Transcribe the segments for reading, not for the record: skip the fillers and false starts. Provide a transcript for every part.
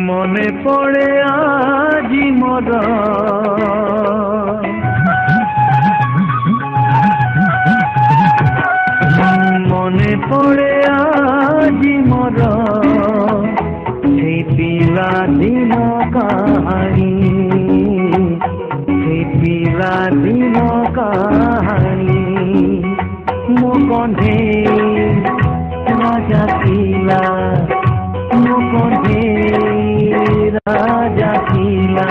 মনে পড়ে আজি মোর মনে পড়ে আজি মোর সেই পিলা দিন কাহানি সেই পিলা দিন কাহানি মো কন্ধে রাজা পিলা মো কন্ধে রাজা পিলা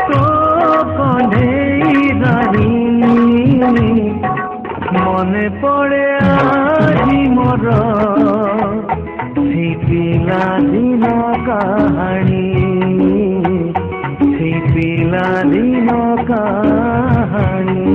তো কন্ধে রানী মনে পড়ে আজি মোর সেই পিলা দিন কাহানি সেই পিলা দিন কাহানি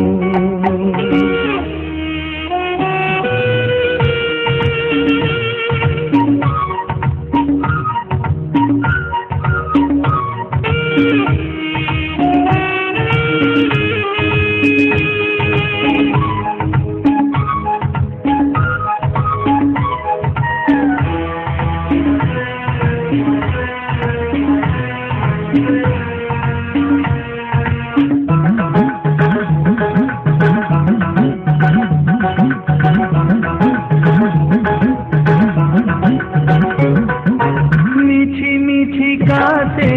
মিছি মিছি কাছে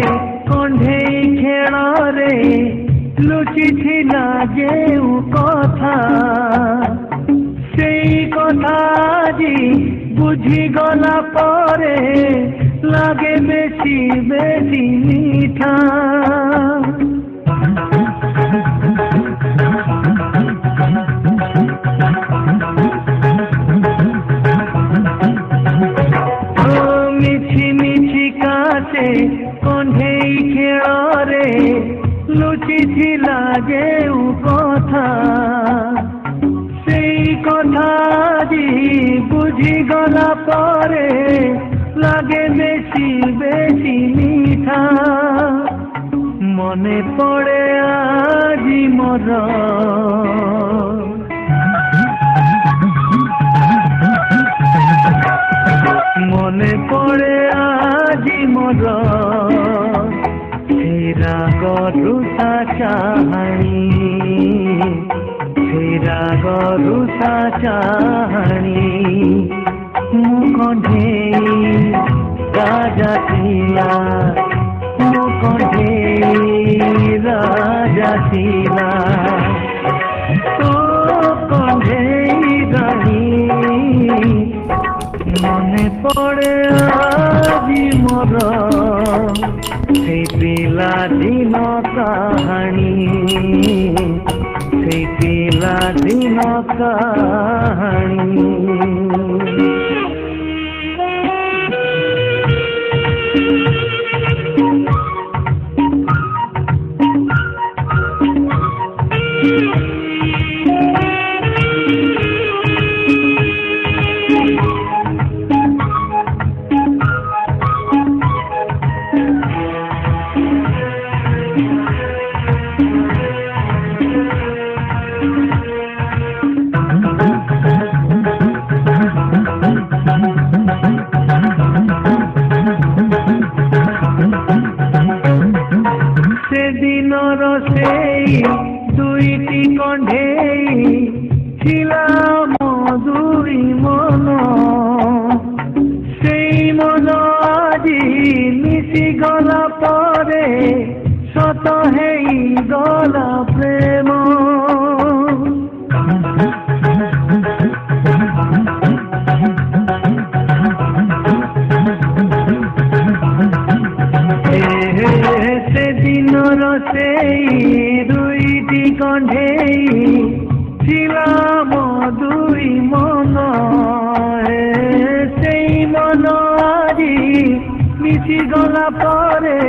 কণ্ঠেই খেଳରେ লুচিছিলা যেউ কথা সেই কথা আଜି বুঝিগলা পরে লাগে বেশি বেশি মিঠা মিছি মিছি কাছে কণ্ঠেই খেଳରେ লুচিছিলা যেউ কথা সেই কথা আଜି বুঝিগলা পরে লাগে বেশি বেশি মিঠা মনে পড়ে আজি মোর মনে পড়ে আজি মোর সেই রাগ রুষা চাহানি সেই রাগ রুষা চাহানি মো কণ্ঠে রাজা ଥିଲା মো কণ্ঠে রাজা ଥିଲା তো কণ্ঠে রানী মনে পড়ে আজি মোর সেই পিলা দিন কাহানি সেই পিলা দিন কাহানি সেদিনর সেই দুইটি কণ্ঠেই ছিলা মধুরী মন সেই মন আজি মিশি গলা পরে শত হেই গলা প্রেম সেদিনর সেই দুইটি কণ্ঠেই ছিলা মধুরী মন সেই মন আজি মিশি গলা পরে